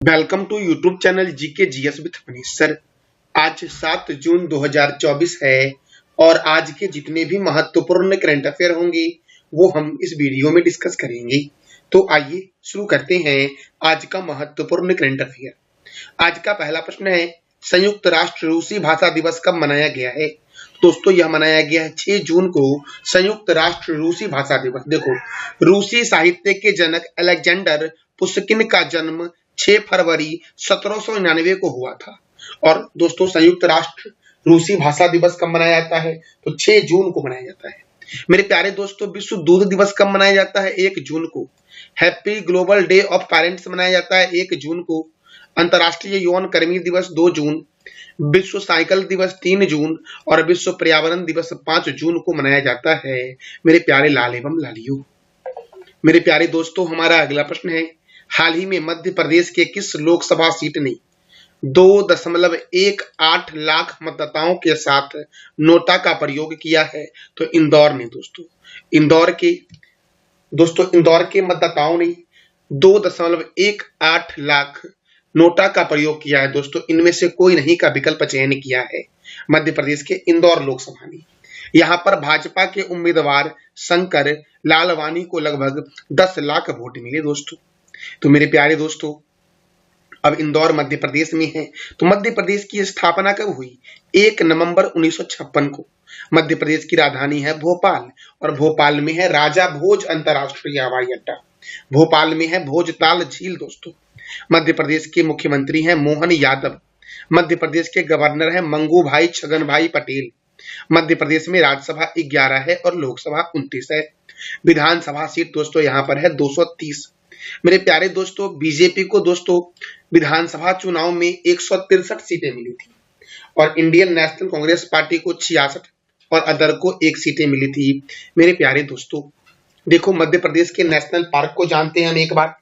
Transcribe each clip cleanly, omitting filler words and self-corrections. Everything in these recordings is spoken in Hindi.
Welcome to YouTube channel GK GS with Manish sir. आज 7 जून 2024 है और आज के जितने भी महत्वपूर्ण करंट अफेयर होंगे वो हम इस वीडियो में डिस्कस करेंगे। तो आइए शुरू करते हैं आज का महत्वपूर्ण करंट अफेयर। आज का पहला प्रश्न है, संयुक्त राष्ट्र रूसी भाषा दिवस कब मनाया गया है? दोस्तों यह मनाया गया है 6 जून को संयुक्त राष्ट्र रूसी भाषा दिवस। देखो, रूसी साहित्य के जनक अलेक्जेंडर पुश्किन का जन्म 6 फरवरी 1799 को हुआ था। और दोस्तों संयुक्त राष्ट्र रूसी भाषा दिवस कब मनाया जाता है? तो 6 जून को मनाया जाता है। मेरे प्यारे दोस्तों, विश्व दूध दिवस कब मनाया जाता है? 1 जून को। Happy global day of parents मनाया जाता है 1 जून को। अंतर्राष्ट्रीय यौन कर्मी दिवस 2 जून, विश्व साइकिल दिवस 3 जून और विश्व पर्यावरण दिवस 5 जून को मनाया जाता है। मेरे प्यारे लाल एवं लालियों, मेरे प्यारे दोस्तों, हमारा अगला प्रश्न है, हाल ही में मध्य प्रदेश के किस लोकसभा सीट ने 2.18 लाख मतदाताओं के साथ नोटा का प्रयोग किया है? तो इंदौर ने। इंदौर के मतदाताओं ने 2.18 लाख नोटा का प्रयोग किया है। दोस्तों इनमें से कोई नहीं का विकल्प चयन किया है मध्य प्रदेश के इंदौर लोकसभा ने। यहाँ पर भाजपा के उम्मीदवार शंकर लालवानी को लगभग 10 लाख वोट मिले दोस्तों। तो मेरे प्यारे दोस्तों, अब इंदौर मध्य प्रदेश में है। तो मध्य प्रदेश की स्थापना कब हुई? 1 नवंबर 1956 को। मध्य प्रदेश की राजधानी है भोपाल और भोपाल में है राजा भोज अंतरराष्ट्रीय हवाई अड्डा। भोपाल में है भोजताल झील दोस्तों। मध्य प्रदेश के मुख्यमंत्री हैं मोहन यादव। मध्य प्रदेश के गवर्नर हैं मंगू भाई छगन भाई पटेल। मध्य प्रदेश में राज्यसभा 11 है और लोकसभा 29 है। विधानसभा सीट दोस्तों यहाँ पर है 230। मेरे प्यारे दोस्तों, बीजेपी को दोस्तों विधानसभा चुनाव में 163 सीटें मिली थी और इंडियन नेशनल कांग्रेस पार्टी को 66 और अदर को 1 सीटें मिली थी। मेरे प्यारे दोस्तों देखो, मध्य प्रदेश के नेशनल पार्क को जानते हैं हम एक बार।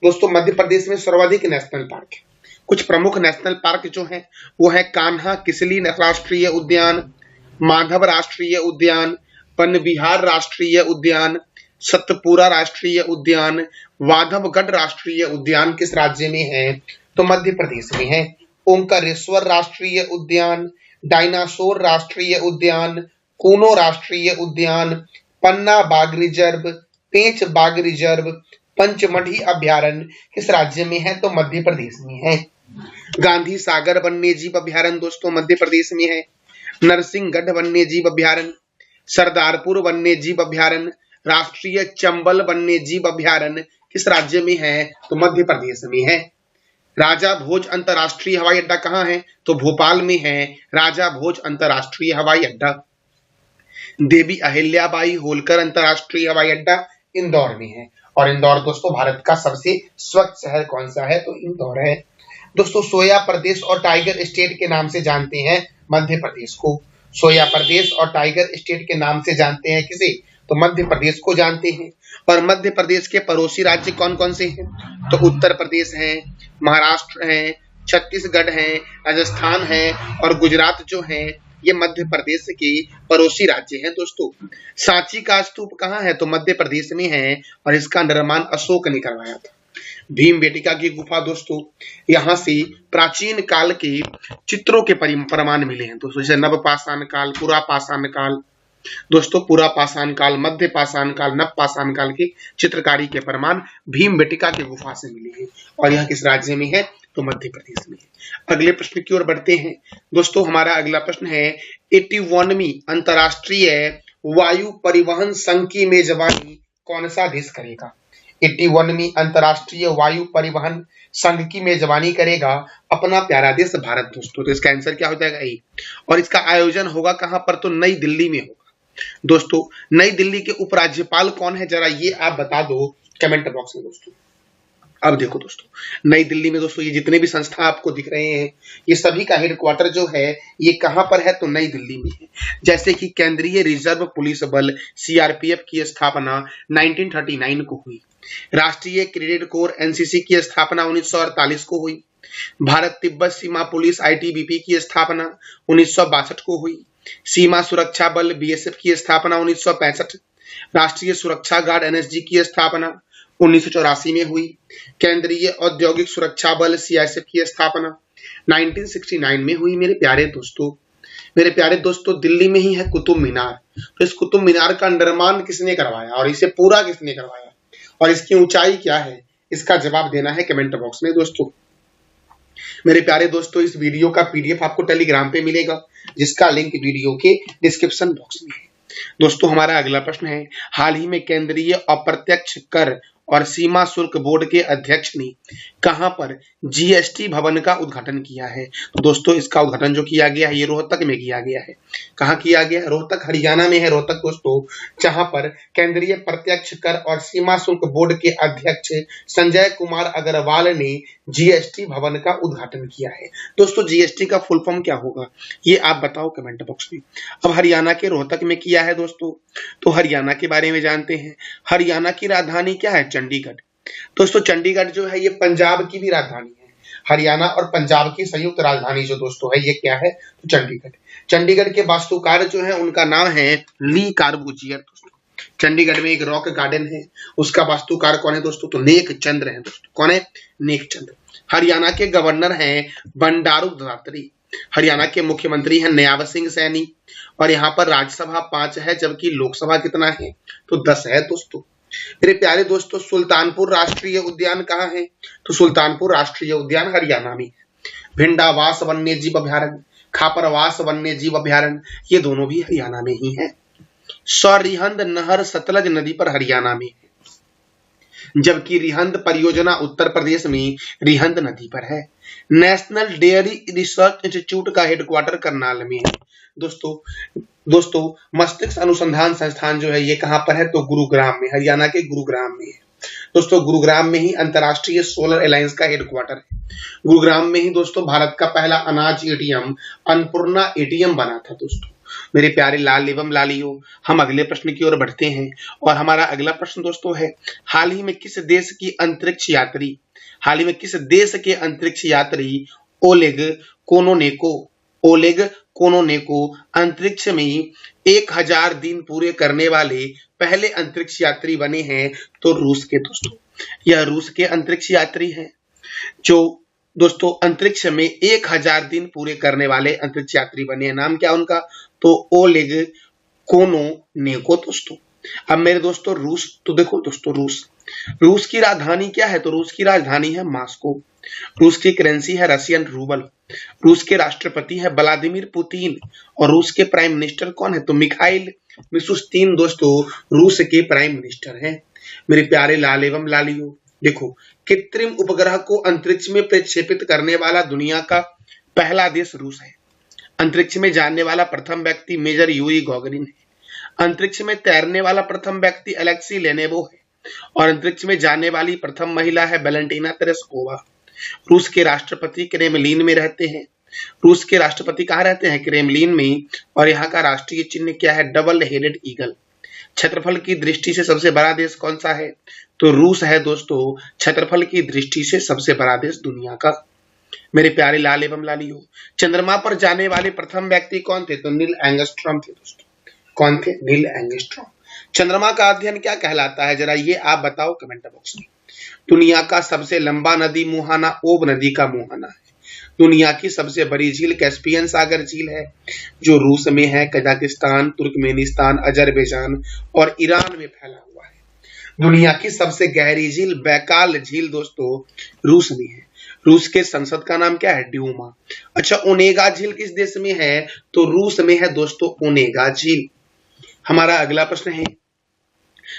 दोस्तों मध्य प्रदेश में सर्वाधिक नेशनल पार्क है। कुछ प्रमुख नेशनल पार्क जो हैं वो है कान्हा किसली राष्ट्रीय उद्यान, माधव राष्ट्रीय उद्यान, पन बिहार राष्ट्रीय उद्यान, सतपुरा राष्ट्रीय उद्यान, वाधवगढ़ राष्ट्रीय उद्यान किस राज्य में है? तो मध्य प्रदेश में है। ओंकारेश्वर राष्ट्रीय उद्यान, डायनासोर राष्ट्रीय उद्यान, कूनो राष्ट्रीय उद्यान, पन्ना बाघ रिजर्व, पेंच बाघ रिजर्व, पंचमढ़ी अभ्यारण्य किस राज्य में है? तो मध्य प्रदेश में है। गांधी सागर वन्यजीव अभ्यारण्य दोस्तों मध्य प्रदेश में है। नरसिंहगढ़ वन्यजीव अभ्यारण्य, सरदारपुर वन्यजीव अभ्यारण्य, राष्ट्रीय चंबल वन्यजीव अभ्यारण्य किस राज्य में है? तो मध्य प्रदेश में है। राजा भोज अंतरराष्ट्रीय हवाई अड्डा कहाँ है? तो भोपाल में है राजा भोज अंतरराष्ट्रीय हवाई अड्डा। देवी अहिल्याबाई होलकर अंतरराष्ट्रीय हवाई अड्डा इंदौर में है। और इंदौर दोस्तों भारत का सबसे स्वच्छ शहर कौन सा है? तो इंदौर है। दोस्तों सोया प्रदेश और टाइगर स्टेट के नाम से जानते हैं मध्य प्रदेश को। सोया प्रदेश और टाइगर स्टेट के नाम से जानते हैं किसे? तो मध्य प्रदेश को जानते हैं। और मध्य प्रदेश के पड़ोसी राज्य कौन कौन से हैं? तो उत्तर प्रदेश है, महाराष्ट्र है, छत्तीसगढ़ है, राजस्थान है और गुजरात जो है ये मध्य प्रदेश के पड़ोसी राज्य हैं दोस्तों। सांची का स्तूप कहाँ है? तो मध्य प्रदेश में है और इसका निर्माण अशोक ने करवाया था। भीमबेटका की गुफा दोस्तों, यहाँ से प्राचीन काल के चित्रों के प्रमाण मिले हैं दोस्तों, जैसे नवपाषाण काल, पुरा पाषाण काल दोस्तों, पुरा पाषाण काल, मध्य पाषाण काल, नव पाषाण काल की चित्रकारी के प्रमाण भीमबेटका की गुफा से मिले हैं। और यह किस राज्य में है? तो मध्य प्रदेश में है। अगले प्रश्न की ओर बढ़ते हैं दोस्तों। हमारा अगला प्रश्न है, 81वीं अंतरराष्ट्रीय वायु परिवहन संघ की मेजबानी कौन सा देश करेगा? 81वीं अंतरराष्ट्रीय वायु परिवहन संघ की मेजबानी करेगा अपना प्यारा देश भारत दोस्तों। तो इसका आंसर क्या हो जाएगा? ए। और इसका आयोजन होगा कहां पर? तो नई दिल्ली में होगा दोस्तों। नई दिल्ली के उपराज्यपाल कौन है जरा ये आप बता दो कमेंट बॉक्स में दोस्तों। अब देखो दोस्तों, नई दिल्ली में दोस्तों ये जितने भी संस्था आपको दिख रहे हैं ये सभी का हेडक्वार्टर जो है ये कहां पर है? तो नई दिल्ली में है। जैसे कि केंद्रीय रिजर्व पुलिस बल सीआरपीएफ की स्थापना 1939 को हुई। राष्ट्रीय क्रेडिट कोर एनसीसी की स्थापना 1948 को हुई। भारत तिब्बत सीमा पुलिस आईटीबीपी की स्थापना 1962 को हुई। सीमा सुरक्षा बल बीएसएफ की स्थापना 1965। राष्ट्रीय सुरक्षा गार्ड एनएसजी की स्थापना 1984 में हुई। केंद्रीय औद्योगिक सुरक्षा बल सीआईएसएफ की स्थापना 1969 में हुई। मेरे प्यारे दोस्तों दिल्ली में ही है कुतुब मीनार। तो इस कुतुब मीनार का निर्माण किसने करवाया और इसे पूरा किसने करवाया और इसकी ऊंचाई क्या है, इसका जवाब देना है कमेंट बॉक्स में दोस्तों। मेरे प्यारे दोस्तों इस वीडियो का पीडीएफ आपको टेलीग्राम पे मिलेगा, जिसका लिंक वीडियो के डिस्क्रिप्शन बॉक्स में है। दोस्तों हमारा अगला प्रश्न है, हाल ही में केंद्रीय अप्रत्यक्ष कर और सीमा शुल्क बोर्ड के अध्यक्ष ने कहां पर जीएसटी भवन का उद्घाटन किया है? तो दोस्तों इसका उद्घाटन जो किया गया है ये रोहतक में किया गया है। कहां किया गया है? रोहतक, हरियाणा में है रोहतक दोस्तों, जहां पर केंद्रीय प्रत्यक्ष कर और सीमा शुल्क बोर्ड के अध्यक्ष संजय कुमार अग्रवाल ने जीएसटी भवन का उद्घाटन किया है। दोस्तों जीएसटी का फुल फॉर्म क्या होगा ये आप बताओ कमेंट बॉक्स में। अब हरियाणा के रोहतक में किया है दोस्तों, तो हरियाणा के बारे में जानते हैं। हरियाणा की राजधानी क्या है? चंडीगढ़। दोस्तों चंडीगढ़ जो है ये पंजाब की भी राजधानी है। हरियाणा और पंजाब की संयुक्त राजधानी जो दोस्तों है ये क्या है? तो चंडीगढ़। चंडीगढ़ के वास्तुकार जो है उनका नाम है ली कार्बूजियर दोस्तों। चंडीगढ़ में एक रॉक गार्डन है, उसका वास्तुकार कौन है दोस्तों? तो नेक चंद्र है दोस्तों। कौन है? नेक चंद्र। हरियाणा के गवर्नर हैं बंडारू दत्तात्रेय। हरियाणा के मुख्यमंत्री हैं नयाब सिंह सैनी। और यहाँ पर राज्यसभा 5 है, जबकि लोकसभा कितना है? तो 10 है दोस्तों। मेरे प्यारे दोस्तों सुल्तानपुर राष्ट्रीय उद्यान कहाँ है? तो सुल्तानपुर राष्ट्रीय उद्यान हरियाणा में। भिंडावास वन्य जीव अभ्यारण्य, खापरवास वन्य जीव अभ्यारण्य, ये दोनों भी हरियाणा में ही है। सरहिंद नहर सतलज नदी पर हरियाणा में है, जबकि रिहंद परियोजना उत्तर प्रदेश में रिहंद नदी पर है। नेशनल डेयरी रिसर्च इंस्टीट्यूट का हेडक्वार्टर करनाल में है। दोस्तों मस्तिष्क अनुसंधान संस्थान जो है ये कहां पर है? तो गुरुग्राम में, हरियाणा के गुरुग्राम में है। दोस्तों गुरुग्राम में ही अंतरराष्ट्रीय सोलर अलायंस का हेडक्वार्टर है। गुरुग्राम में ही दोस्तों भारत का पहला अनाज एटीएम अन्नपूर्णा एटीएम बना था दोस्तों। मेरे प्यारे लाल एवं लालियों, हम अगले प्रश्न की ओर बढ़ते हैं और हमारा अगला प्रश्न दोस्तों है, हाल ही में किस देश के अंतरिक्ष यात्री ओलेग कोनोनेको अंतरिक्ष में 1000 दिन पूरे करने वाले पहले अंतरिक्ष यात्री बने हैं? तो रूस के दोस्तों। यह रूस के अंतरिक्ष यात्री हैं जो दोस्तों अंतरिक्ष में 1000 दिन पूरे करने वाले अंतरिक्ष यात्री बने हैं। नाम क्या उनका? तो ओलेग कोनोनेको दोस्तों। अब मेरे दोस्तों रूस, तो देखो दोस्तों रूस की राजधानी क्या है? तो रूस की राजधानी है मॉस्को। रूस की करेंसी है रशियन रूबल। रूस के राष्ट्रपति है व्लादिमीर पुतिन और रूस के प्राइम मिनिस्टर कौन है? तो मिखाइल मिशुस्तिन दोस्तों रूस के प्राइम मिनिस्टर हैं। मेरे प्यारे लाल एवं लालियों, देखो कृत्रिम उपग्रह को अंतरिक्ष में प्रक्षेपित करने वाला दुनिया का पहला देश रूस है। अंतरिक्ष में जाने वाला प्रथम व्यक्ति मेजर यूरी गॉगरिन है। अंतरिक्ष में तैरने वाला प्रथम व्यक्ति अलेक्सी लेनेवो है और अंतरिक्ष में जाने वाली प्रथम महिला है वैलेंटीना तेरेस्कोवा। रूस के राष्ट्रपति क्रेमलिन में रहते हैं। रूस के राष्ट्रपति कहाँ रहते हैं? क्रेमलिन में। और यहाँ का राष्ट्रीय चिन्ह क्या है? Double headed eagle. क्षेत्रफल की दृष्टि से सबसे बड़ा देश कौन सा है? तो रूस है दोस्तों, क्षेत्रफल की दृष्टि से सबसे बड़ा देश दुनिया का। मेरे प्यारे लाल एवं लालियों, चंद्रमा पर जाने वाले प्रथम व्यक्ति कौन थे? तो नील एंगस्ट्रॉम थे दोस्तों। कौन थे? नील एंगस्ट्रॉम। चंद्रमा का अध्ययन क्या कहलाता है? जरा ये आप बताओ कमेंट बॉक्स में। दुनिया का सबसे लंबा नदी मुहाना ओब नदी का मुहाना है। दुनिया की सबसे बड़ी झील कैस्पियन सागर झील है जो रूस में है, कजाकिस्तान, तुर्कमेनिस्तान, अजरबैजान और ईरान में फैला हुआ है। दुनिया की सबसे गहरी झील बैकाल झील दोस्तों रूस में है। रूस के संसद का नाम क्या है? ड्यूमा। अच्छा ओनेगा झील किस देश में है? तो रूस में है दोस्तों ओनेगा झील। हमारा अगला प्रश्न है,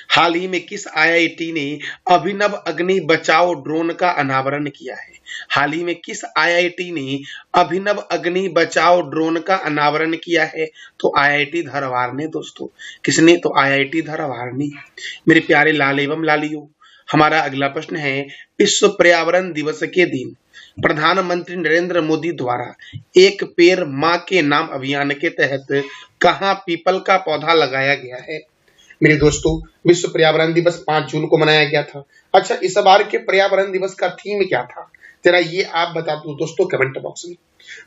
हाल ही में किस आईआईटी ने अभिनव अग्नि बचाओ ड्रोन का अनावरण किया है? हाल ही में किस आईआईटी ने अभिनव अग्नि बचाओ ड्रोन का अनावरण किया है? तो आईआईटी धारवाड़ ने दोस्तों। किसने? तो आईआईटी धारवाड़ ने। मेरे प्यारे लाल एवं लालियों, हमारा अगला प्रश्न है, विश्व पर्यावरण दिवस के दिन प्रधानमंत्री नरेंद्र मोदी द्वारा एक पेड़ मां के नाम अभियान के तहत कहां पीपल का पौधा लगाया गया है? मेरे दोस्तों विश्व पर्यावरण दिवस 5 जून को मनाया गया था। अच्छा इस बार के पर्यावरण दिवस का थीम क्या था? जरा ये आप बता दो दोस्तों कमेंट बॉक्स में।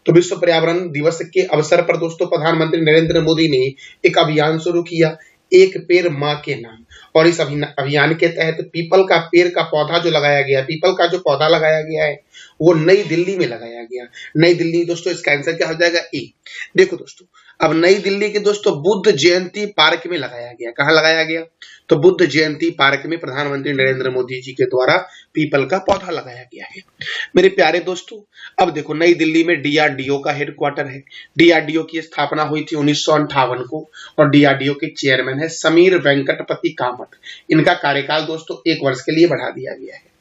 तो विश्व पर्यावरण दिवस के अवसर पर दोस्तों प्रधानमंत्री नरेंद्र मोदी ने एक अभियान शुरू किया, एक पेड़ माँ के नाम। और इस अभियान के तहत पीपल का पेड़ का पौधा जो लगाया गया, पीपल का जो पौधा लगाया गया है वो नई दिल्ली में लगाया गया। नई दिल्ली दोस्तों, इसका आंसर क्या हो जाएगा? ए। देखो दोस्तों, अब नई दिल्ली के दोस्तों बुद्ध जयंती पार्क में लगाया गया। कहाँ लगाया गया? तो बुद्ध जयंती पार्क में प्रधानमंत्री नरेंद्र मोदी जी के द्वारा पीपल का पौधा लगाया गया है। मेरे प्यारे दोस्तों, अब देखो नई दिल्ली में डीआरडीओ का हेडक्वार्टर है। डीआरडीओ की स्थापना हुई थी 1958 को और डीआरडीओ के चेयरमैन है समीर वेंकटपति कामत। इनका कार्यकाल दोस्तों 1 वर्ष के लिए बढ़ा दिया गया है।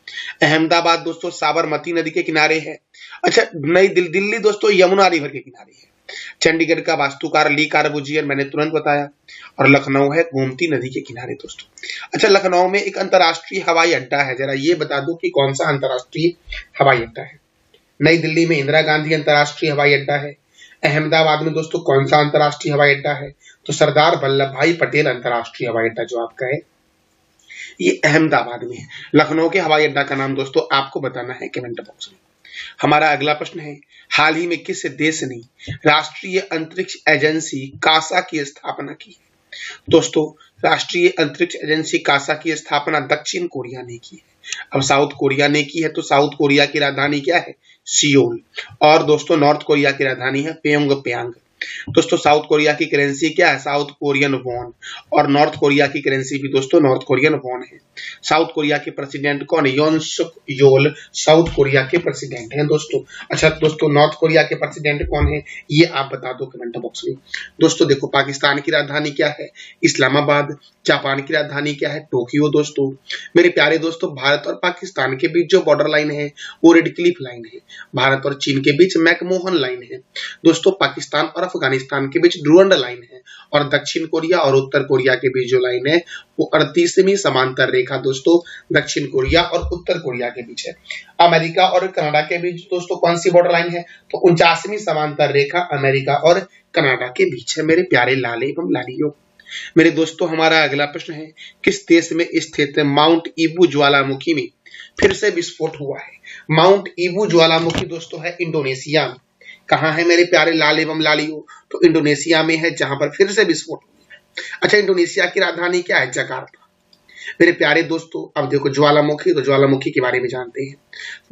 अहमदाबाद दोस्तों साबरमती नदी के किनारे है। अच्छा, नई दिल्ली दोस्तों यमुना रिवर के किनारे है। चंडीगढ़ का वास्तुकार ली कार्बुजियर मैंने तुरंत बताया। और लखनऊ है गोमती नदी के किनारे दोस्तों। अच्छा, लखनऊ में एक अंतर्राष्ट्रीय हवाई अड्डा है। जरा ये बता दो कि कौन सा अंतर्राष्ट्रीय हवाई अड्डा है? नई दिल्ली में इंदिरा गांधी अंतर्राष्ट्रीय हवाई अड्डा है। अहमदाबाद में दोस्तों कौन सा अंतर्राष्ट्रीय हवाई अड्डा है? तो सरदार वल्लभ भाई पटेल अंतर्राष्ट्रीय हवाई अड्डा जो आपका है ये अहमदाबाद में है। लखनऊ के हवाई अड्डा का नाम दोस्तों आपको बताना है कमेंट बॉक्स में। हमारा अगला प्रश्न है, हाल ही में किस देश ने राष्ट्रीय अंतरिक्ष एजेंसी कासा की स्थापना की? दोस्तों, राष्ट्रीय अंतरिक्ष एजेंसी कासा की स्थापना दक्षिण कोरिया ने की है। अब साउथ कोरिया ने की है तो साउथ कोरिया की राजधानी क्या है? सियोल। और दोस्तों नॉर्थ कोरिया की राजधानी है प्योंगयांग। दोस्तों साउथ कोरिया की करेंसी क्या है? South Korean von. और नॉर्थ कोरिया की करेंसी भी दोस्तों नॉर्थ कोरियन वॉन है। साउथ कोरिया के प्रेसिडेंट कौन है? योन सुक योल साउथ कोरिया के प्रेसिडेंट हैं दोस्तों। अच्छा दोस्तों, नॉर्थ कोरिया के प्रेसिडेंट कौन है ये आप बता दो कमेंट बॉक्स में। दोस्तों देखो, पाकिस्तान की राजधानी क्या है? इस्लामाबाद। जापान की राजधानी क्या है? टोक्यो दोस्तों। मेरे प्यारे दोस्तों, भारत और पाकिस्तान के बीच जो बॉर्डर लाइन है वो रेड क्लिफ लाइन है। भारत और चीन के बीच मैकमोहन लाइन है। दोस्तों पाकिस्तान और अफगानिस्तान के बीच डुरंड लाइन है। और दक्षिण कोरिया और उत्तर कोरिया के बीच जो लाइन है वो 38वीं समांतर रेखा दोस्तों दक्षिण कोरिया और उत्तर कोरिया के बीच है। अमेरिका और कनाडा के बीच दोस्तों कौन सी बॉर्डर लाइन है? तो 49वीं समांतर रेखा अमेरिका और कनाडा के बीच है। मेरे प्यारे लाले एवं लालियों, मेरे दोस्तों हमारा अगला प्रश्न है, किस देश में स्थित माउंट ईबू ज्वालामुखी में फिर से विस्फोट हुआ है? माउंट ईबू ज्वालामुखी दोस्तों है इंडोनेशिया में। कहाँ है मेरे प्यारे लाल एवं लालियों? तो इंडोनेशिया में है, जहां पर फिर से विस्फोट हुआ है। अच्छा, इंडोनेशिया की राजधानी क्या है? जकार्ता। मेरे प्यारे दोस्तों, अब देखो ज्वालामुखी, तो ज्वालामुखी के बारे में जानते हैं।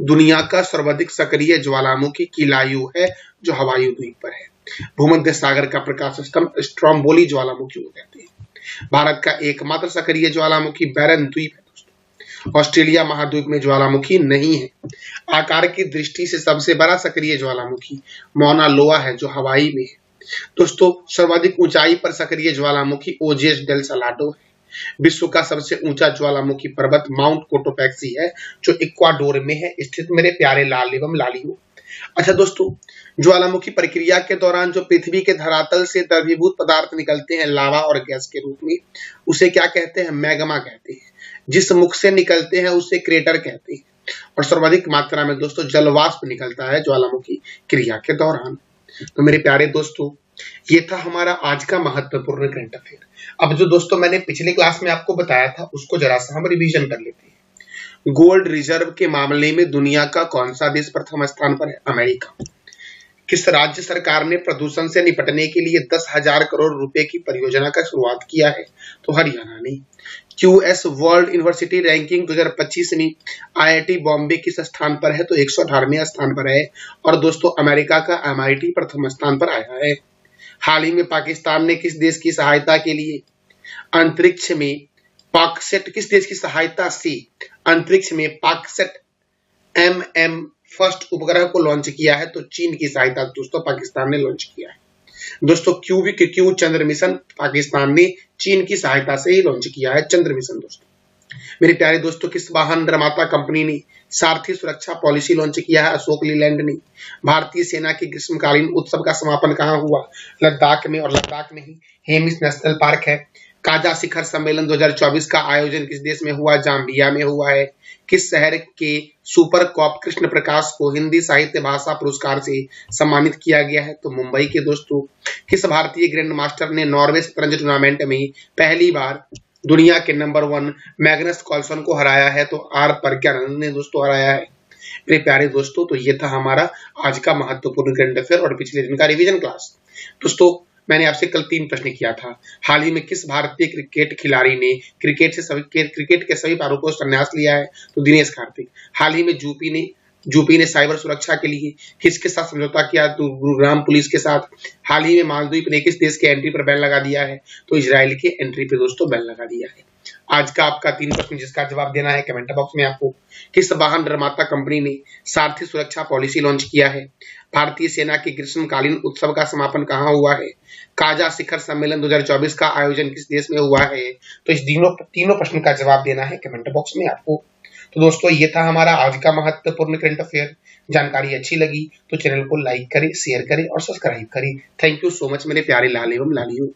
दुनिया का सर्वाधिक सक्रिय ज्वालामुखी किलायू है जो हवाई द्वीप पर है। भूमध्य सागर का प्रकाश स्तंभ स्ट्रोम्बोली ज्वालामुखी को कहते हैं। भारत का एकमात्र सक्रिय ज्वालामुखी बैरन द्वीप है दोस्तों। ऑस्ट्रेलिया महाद्वीप में ज्वालामुखी नहीं है। आकार की दृष्टि से सबसे बड़ा सक्रिय ज्वालामुखी मौना लोआ है जो हवाई में है। दोस्तों सर्वाधिक ऊंचाई पर सक्रिय ज्वालामुखी ओजेस डेल सलाडो है। विश्व का सबसे ऊंचा ज्वालामुखी पर्वत माउंट कोटोपैक्सी है जो इक्वाडोर में है स्थित। मेरे प्यारे लाल एवं लालियों, अच्छा दोस्तों, ज्वालामुखी प्रक्रिया के दौरान जो पृथ्वी के धरातल से द्रवीभूत पदार्थ निकलते हैं लावा और गैस के रूप में, उसे क्या कहते हैं? मैग्मा कहते हैं। जिस मुख से निकलते हैं उसे क्रेटर कहते हैं। और सर्वाधिक मात्रा में दोस्तों जलवाष्प निकलता है ज्वालामुखी क्रिया के दौरान। तो मेरे प्यारे दोस्तों, ये था हमारा आज का महत्वपूर्ण करंट अफेयर। अब जो दोस्तों मैंने पिछले क्लास में आपको बताया था उसको जरा सा हम रिवीजन कर लेते हैं। गोल्ड रिजर्व के मामले में दुनिया का कौन सा देश प्रथम स्थान पर है? अमेरिका। किस राज्य सरकार ने प्रदूषण से निपटने के लिए 10,000 करोड़ रुपए की परियोजना का शुरुआत किया है? तो हरियाणा ने। क्यूएस वर्ल्ड यूनिवर्सिटी रैंकिंग 2025 में आईआईटी बॉम्बे किस स्थान पर है? तो 118वें स्थान पर है। और दोस्तों अमेरिका का एमआईटी प्रथम स्थान पर आया है। हाल ही में पाकिस्तान ने किस देश की सहायता के लिए अंतरिक्ष में पाकसेट, किस देश की सहायता से अंतरिक्ष में पाकसेट MM फर्स्ट उपग्रह को लॉन्च किया है? तो चीन की सहायता दोस्तों पाकिस्तान ने लॉन्च किया है। दोस्तों क्यू चंद्र मिशन पाकिस्तान ने चीन की सहायता से ही लॉन्च किया है चंद्र मिशन। दोस्तों मेरे प्यारे दोस्तों, किस वाहन निर्माता कंपनी ने सारथी सुरक्षा पॉलिसी लॉन्च किया है? अशोक लीलैंड ने। भारतीय सेना के ग्रीष्मकालीन उत्सव का समापन कहाँ हुआ? लद्दाख में। और लद्दाख में ही हेमिस नेशनल पार्क है। काजा शिखर सम्मेलन 2024 का आयोजन किस देश में हुआ? जाम्बिया में हुआ है। किस शहर के सुपर कॉप कृष्ण प्रकाश को हिंदी साहित्य भाषा पुरस्कार से सम्मानित किया गया है? तो मुंबई के। दोस्तों किस भारतीय ग्रैंड मास्टर ने नॉर्वे शतरंज टूर्नामेंट में पहली बार दुनिया के नंबर 1 मैग्नस कार्लसन को हराया है? तो आर प्रज्ञानंद ने दोस्तों हराया है। मेरे प्यारे दोस्तों, तो ये था हमारा आज का महत्वपूर्ण करंट अफेयर और पिछले दिन का रिवीजन क्लास। दोस्तों मैंने आपसे कल 3 प्रश्न किया था। हाल ही में किस भारतीय क्रिकेट खिलाड़ी ने क्रिकेट के सभी प्रारूपों से संन्यास लिया है? तो दिनेश कार्तिक। हाल ही में यूपी ने साइबर सुरक्षा के लिए किसके साथ समझौता किया? तो गुरुग्राम पुलिस के साथ। हाल ही में मालदीव ने किस देश के एंट्री पर बैन लगा दिया है? तो इजराइल के एंट्री पे दोस्तों बैन लगा दिया है। आज का आपका 3 प्रश्न जिसका जवाब देना है कमेंट बॉक्स में आपको। किस वाहन निर्माता कंपनी ने सारथी सुरक्षा पॉलिसी लॉन्च किया है? भारतीय सेना के ग्रीष्मकालीन उत्सव का समापन कहाँ हुआ है? काजा शिखर सम्मेलन 2024 का आयोजन किस देश में हुआ है? तो इस तीनों प्रश्न का जवाब देना है कमेंट बॉक्स में आपको। तो दोस्तों ये था हमारा आज का महत्वपूर्ण करंट अफेयर। जानकारी अच्छी लगी तो चैनल को लाइक करें, शेयर करें और सब्सक्राइब करें। थैंक यू सो मच मेरे प्यारे लाल एवं लालियों।